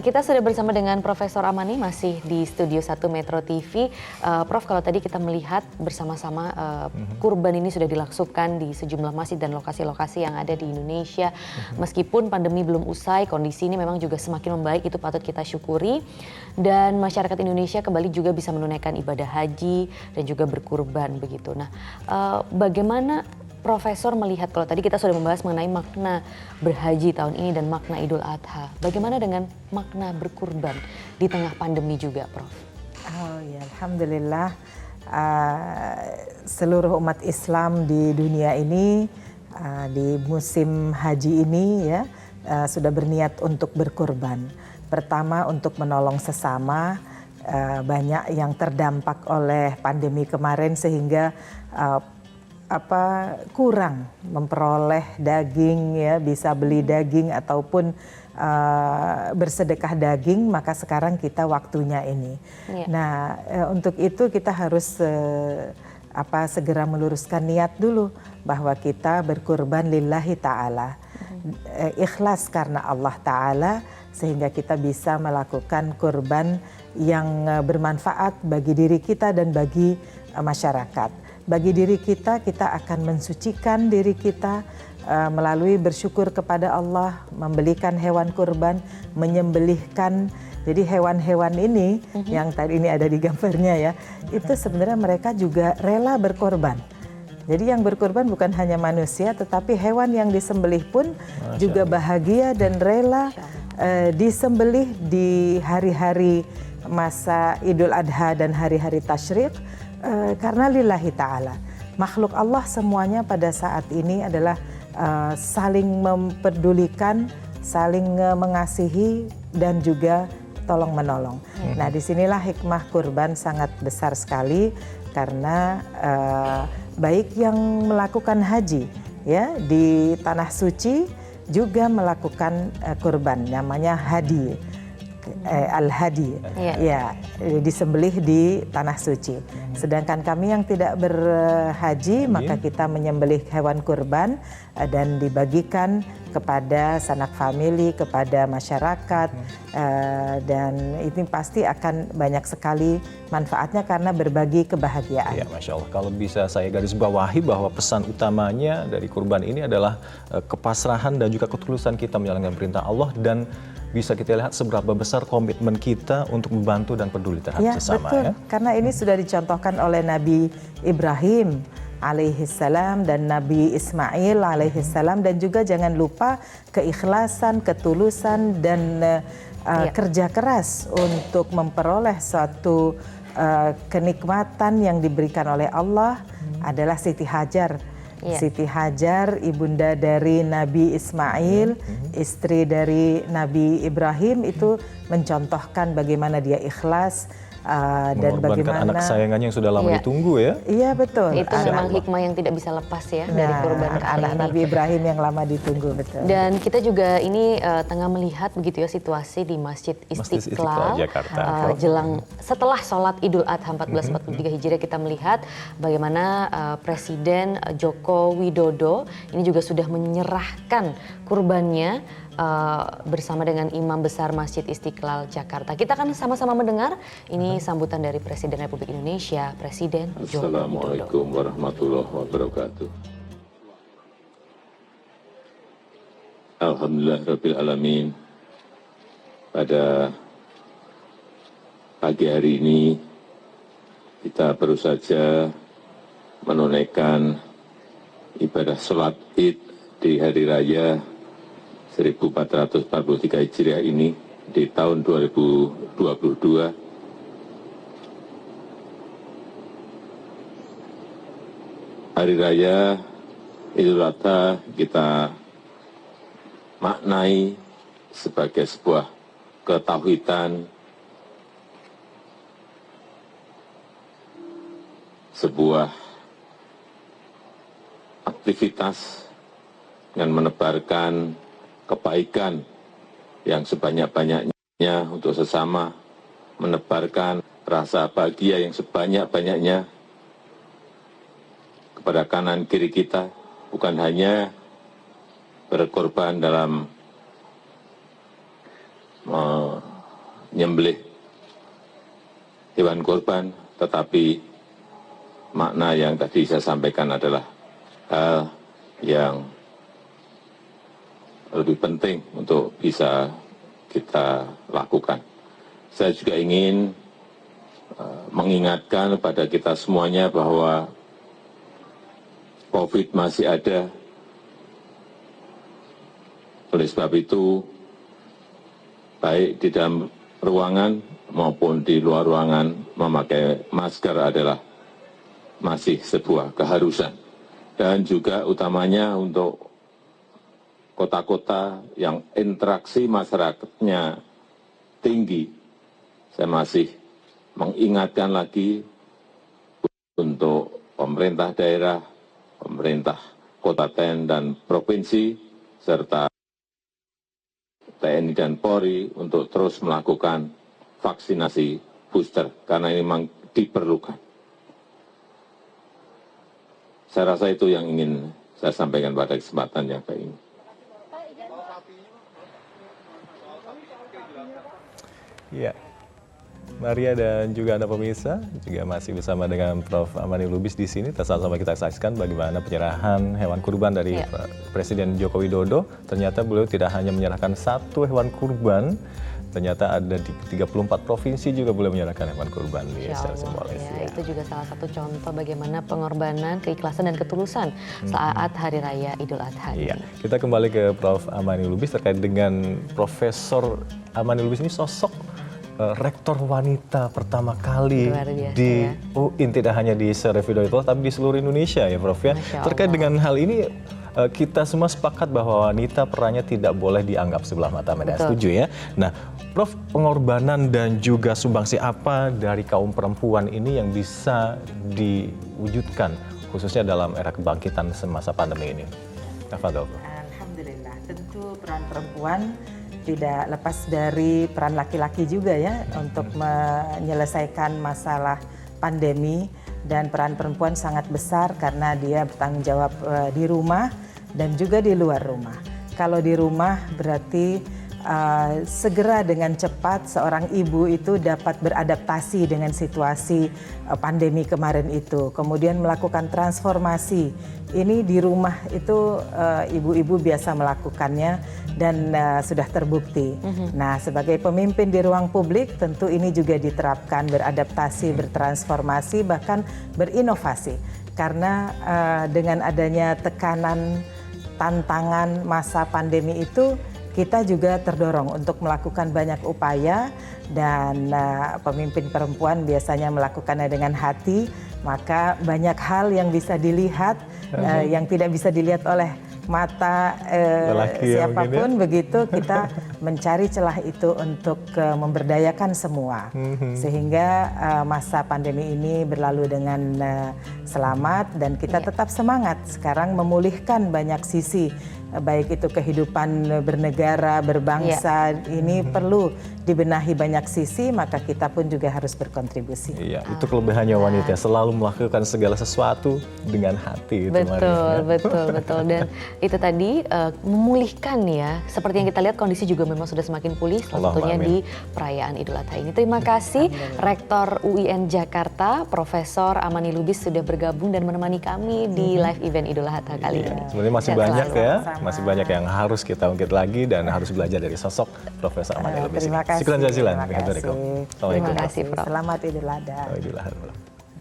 kita sudah bersama dengan Profesor Amani masih di Studio 1 Metro TV. Prof, kalau tadi kita melihat bersama-sama kurban ini sudah dilangsungkan di sejumlah masjid dan lokasi-lokasi yang ada di Indonesia. Meskipun pandemi belum usai, kondisi ini memang juga semakin membaik, itu patut kita syukuri. Dan masyarakat Indonesia kembali juga bisa menunaikan ibadah haji dan juga berkurban begitu. Nah, bagaimana Profesor melihat, kalau tadi kita sudah membahas mengenai makna berhaji tahun ini dan makna Idul Adha, bagaimana dengan makna berkurban di tengah pandemi juga, Prof? Oh ya, Alhamdulillah seluruh umat Islam di dunia ini di musim haji ini ya sudah berniat untuk berkurban. Pertama untuk menolong sesama, banyak yang terdampak oleh pandemi kemarin sehingga kurang memperoleh daging ya, bisa beli daging ataupun bersedekah daging, maka sekarang kita waktunya ini. Ya. Nah, untuk itu kita harus segera meluruskan niat dulu bahwa kita berkurban lillahi ta'ala. Ikhlas karena Allah Ta'ala sehingga kita bisa melakukan kurban yang bermanfaat bagi diri kita dan bagi masyarakat. Bagi diri kita, kita akan mensucikan diri kita melalui bersyukur kepada Allah, membelikan hewan kurban, menyembelihkan. Jadi hewan-hewan ini yang tadi ini ada di gambarnya ya, itu sebenarnya mereka juga rela berkorban. Jadi yang berkorban bukan hanya manusia, tetapi hewan yang disembelih pun juga bahagia dan rela disembelih di hari-hari masa Idul Adha dan hari-hari tasyrik. Karena lillahi ta'ala, makhluk Allah semuanya pada saat ini adalah saling mempedulikan, saling mengasihi dan juga tolong menolong. Nah, disinilah hikmah kurban sangat besar sekali karena baik yang melakukan haji ya di tanah suci juga melakukan kurban, namanya hadi. Al-hadi ya, disembelih di tanah suci. Sedangkan kami yang tidak berhaji maka kita menyembelih hewan kurban dan dibagikan kepada sanak famili, kepada masyarakat, dan ini pasti akan banyak sekali manfaatnya karena berbagi kebahagiaan. Ya, Masya Allah. Kalau bisa saya garis bawahi bahwa pesan utamanya dari kurban ini adalah kepasrahan dan juga ketulusan kita menjalankan perintah Allah, dan bisa kita lihat seberapa besar komitmen kita untuk membantu dan peduli terhadap sesama. Betul. Ya, karena ini sudah dicontohkan oleh Nabi Ibrahim alaihissalam dan Nabi Ismail alaihissalam, dan juga jangan lupa keikhlasan, ketulusan dan kerja keras untuk memperoleh suatu kenikmatan yang diberikan oleh Allah adalah Siti Hajar. Siti Hajar, ibunda dari Nabi Ismail, istri dari Nabi Ibrahim, itu mencontohkan bagaimana dia ikhlas dan bagaimana anak sayangannya yang sudah lama ditunggu ya. Iya betul. Itu memang hikmah yang tidak bisa lepas ya dari kurban anak Nabi Ibrahim yang lama ditunggu, betul. Dan kita juga ini tengah melihat begitu ya situasi di Masjid Istiqlal Jakarta. Jelang setelah sholat Idul Adha 1443 Hijriah, kita melihat bagaimana Presiden Joko Widodo ini juga sudah menyerahkan kurbannya bersama dengan Imam Besar Masjid Istiqlal Jakarta. Kita akan sama-sama mendengar ini sambutan dari Presiden Republik Indonesia, Presiden Joko Widodo. Assalamualaikum warahmatullahi wabarakatuh. Alhamdulillahirabbil alamin. Pada pagi hari ini kita baru saja menunaikan ibadah sholat Id di hari raya 1443 Hijriah ini di tahun 2022. Hari Raya Idul Adha kita maknai sebagai sebuah ketauhidan, sebuah aktivitas yang menebarkan kebaikan yang sebanyak-banyaknya untuk sesama, menebarkan rasa bahagia yang sebanyak-banyaknya kepada kanan kiri kita, bukan hanya berkorban dalam menyembelih hewan kurban, tetapi makna yang tadi saya sampaikan adalah hal yang lebih penting untuk bisa kita lakukan. Saya juga ingin mengingatkan kepada kita semuanya bahwa COVID masih ada. Oleh sebab itu, baik di dalam ruangan maupun di luar ruangan, memakai masker adalah masih sebuah keharusan. Dan juga utamanya untuk kota-kota yang interaksi masyarakatnya tinggi, saya masih mengingatkan lagi untuk pemerintah daerah, pemerintah kabupaten dan provinsi, serta TNI dan Polri untuk terus melakukan vaksinasi booster, karena ini memang diperlukan. Saya rasa itu yang ingin saya sampaikan pada kesempatan yang baik ini. Ya, Maria dan juga Anda pemirsa juga masih bersama dengan Prof. Amani Lubis di sini. Sama-sama kita saksikan bagaimana penyerahan hewan kurban dari Presiden Joko Widodo. Ternyata beliau tidak hanya menyerahkan satu hewan kurban, ternyata ada di 34 provinsi juga boleh menyerahkan hewan kurban di secara simbolis. Ya, itu juga salah satu contoh bagaimana pengorbanan, keikhlasan dan ketulusan saat Hari Raya Idul Adha. Iya, kita kembali ke Prof. Amani Lubis terkait dengan Profesor Amani Lubis ini sosok rektor wanita pertama kali biasa, di UIN, tidak hanya di Serevida itu, tapi di seluruh Indonesia ya Prof ya. Terkait dengan hal ini kita semua sepakat bahwa wanita perannya tidak boleh dianggap sebelah mata. Anda setuju ya? Nah, Prof, pengorbanan dan juga sumbangsi apa dari kaum perempuan ini yang bisa diwujudkan khususnya dalam era kebangkitan semasa pandemi ini? Tafadhol. Alhamdulillah, tentu peran perempuan tidak lepas dari peran laki-laki juga ya untuk menyelesaikan masalah pandemi, dan peran perempuan sangat besar karena dia bertanggung jawab di rumah dan juga di luar rumah. Kalau di rumah berarti segera dengan cepat seorang ibu itu dapat beradaptasi dengan situasi pandemi kemarin itu, kemudian melakukan transformasi. Ini di rumah itu ibu-ibu biasa melakukannya dan sudah terbukti. Nah, sebagai pemimpin di ruang publik tentu ini juga diterapkan, beradaptasi, bertransformasi, bahkan berinovasi. Karena dengan adanya tekanan, tantangan masa pandemi itu, kita juga terdorong untuk melakukan banyak upaya, dan pemimpin perempuan biasanya melakukannya dengan hati, maka banyak hal yang bisa dilihat yang tidak bisa dilihat oleh mata siapapun, begitu kita mencari celah itu untuk memberdayakan semua, sehingga masa pandemi ini berlalu dengan selamat dan kita tetap semangat sekarang memulihkan banyak sisi, baik itu kehidupan bernegara, berbangsa, ini perlu dibenahi banyak sisi, maka kita pun juga harus berkontribusi. Iya, itu kelebihannya wanita, selalu melakukan segala sesuatu dengan hati. Betul. Dan itu tadi memulihkan ya, seperti yang kita lihat kondisi juga memang sudah semakin pulih, salah satunya di perayaan Idul Adha ini. Terima kasih Rektor UIN Jakarta, Profesor Amani Lubis sudah bergabung dan menemani kami di live event Idul Adha kali ini. Sebenarnya masih banyak ya, masih banyak yang harus kita ungkit lagi dan harus belajar dari sosok Profesor Amani Lubis. Terima kasih. Sekian jazilan. Terima kasih. Terima kasih, Prof. Selamat Idul Adha. Idul Adha.